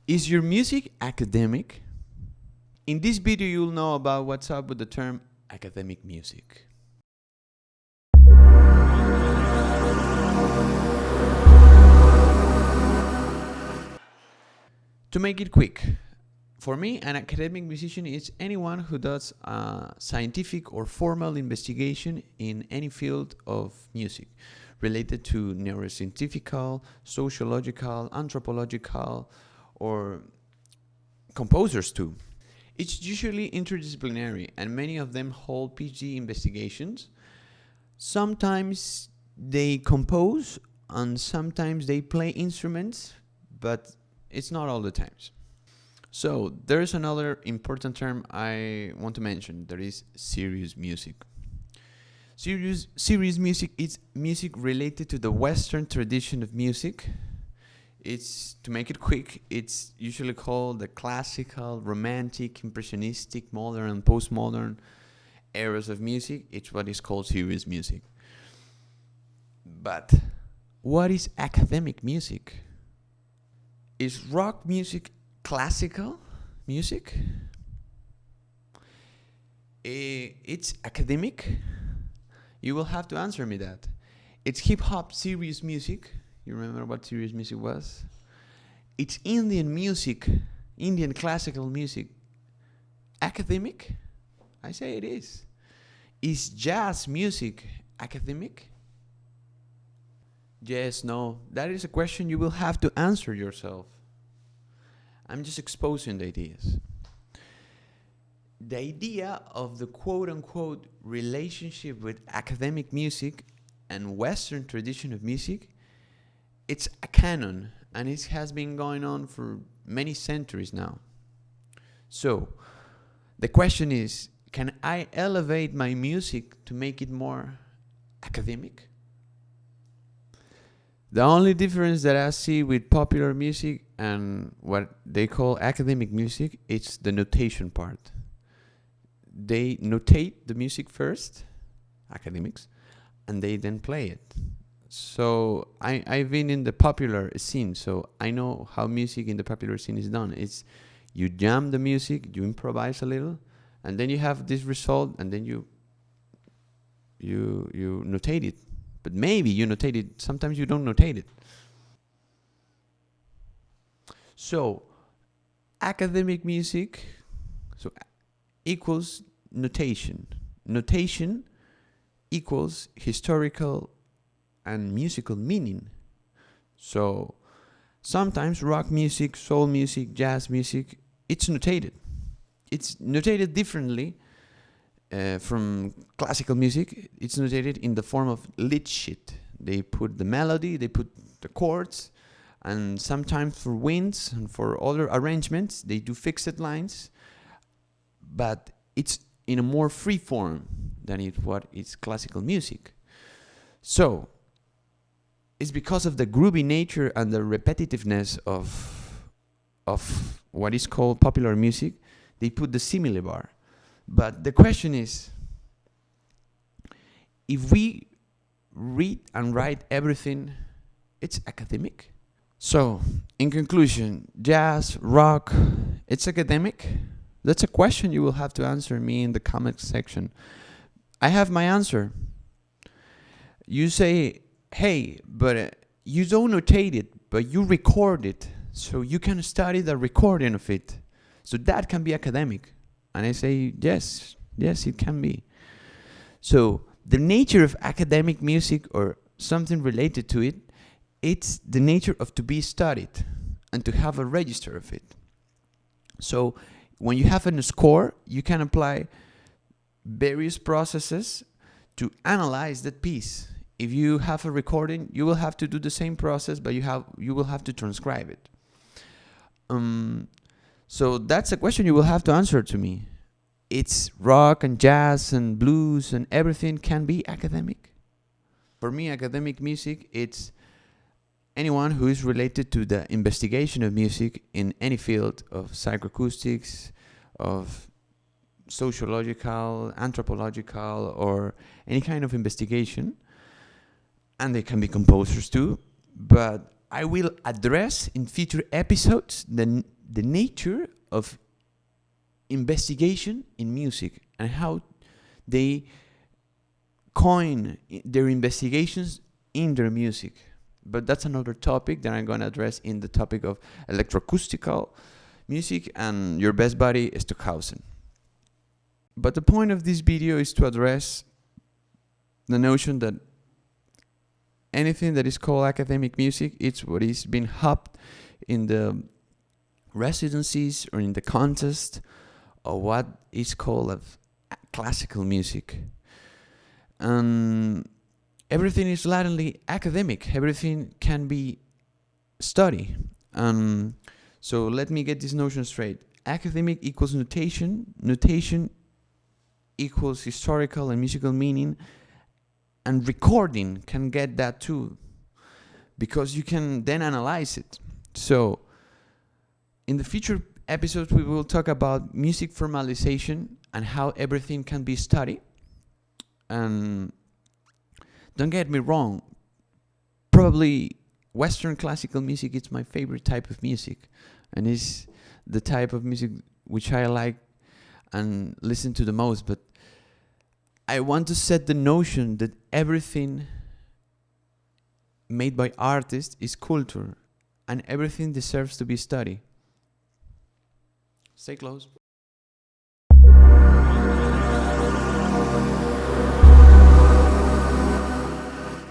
Is your music academic? In this video, you'll know about what's up with the term academic music. To make it quick, for me, an academic musician is anyone who does a scientific or formal investigation in any field of music related to neuroscientific, sociological, anthropological, or composers too. It's usually interdisciplinary, and many of them hold PhD investigations. Sometimes they compose, and sometimes they play instruments, but it's not all the times. So there's another important term I want to mention. That is serious music. Serious music is music related to the Western tradition of music. It's, to make it quick, it's usually called the classical, romantic, impressionistic, modern, and postmodern eras of music. It's what is called serious music. But what is academic music? Is rock music classical music? It's academic? You will have to answer me that. It's hip-hop serious music. You remember what serious music was? It's Indian music, Indian classical music. Academic? I say it is. Is jazz music academic? Yes, no. That is a question you will have to answer yourself. I'm just exposing the ideas. The idea of the quote-unquote relationship with academic music and Western tradition of music, it's a canon, and it has been going on for many centuries now. So, the question is, can I elevate my music to make it more academic? The only difference that I see with popular music and what they call academic music, it's the notation part. They notate the music first, academics, and they then play it. So I've been in the popular scene, so I know how music in the popular scene is done. It's you jam the music, you improvise a little, and then you have this result, and then you notate it. But maybe you notate it, sometimes you don't notate it. So academic music equals notation. Notation equals historical and musical meaning. So sometimes rock music, soul music, jazz music, it's notated. It's notated differently from classical music. It's notated in the form of lead sheet. They put the melody, they put the chords, and sometimes for winds and for other arrangements, they do fixed lines, but it's in a more free form than what is classical music. So it's because of the groovy nature and the repetitiveness of what is called popular music, they put the simile bar. But the question is, if we read and write everything, it's academic? So, in conclusion, jazz, rock, it's academic? That's a question you will have to answer me in the comment section. I have my answer. You say, hey, but you don't notate it, but you record it, so you can study the recording of it. So that can be academic. And I say, yes, it can be. So the nature of academic music or something related to it, it's the nature of to be studied and to have a register of it. So when you have a score, you can apply various processes to analyze that piece. If you have a recording, you will have to do the same process, but you will have to transcribe it. So that's a question you will have to answer to me. It's rock and jazz and blues and everything can be academic. For me, academic music, it's anyone who is related to the investigation of music in any field of psychoacoustics, of sociological, anthropological, or any kind of investigation. And they can be composers too. But I will address in future episodes the the nature of investigation in music and how they coin their investigations in their music. But that's another topic that I'm going to address in the topic of electroacoustical music and your best buddy Stockhausen. But the point of this video is to address the notion that anything that is called academic music, it's what is being hopped in the residencies or in the contest, or what is called classical music. Everything is latently academic. Everything can be studied. So let me get this notion straight. Academic equals notation. Notation equals historical and musical meaning. And recording can get that too, because you can then analyze it. So in the future episodes, we will talk about music formalization and how everything can be studied. And don't get me wrong, probably Western classical music is my favorite type of music, and is the type of music which I like and listen to the most. But I want to set the notion that everything made by artists is culture, and everything deserves to be studied. Stay close.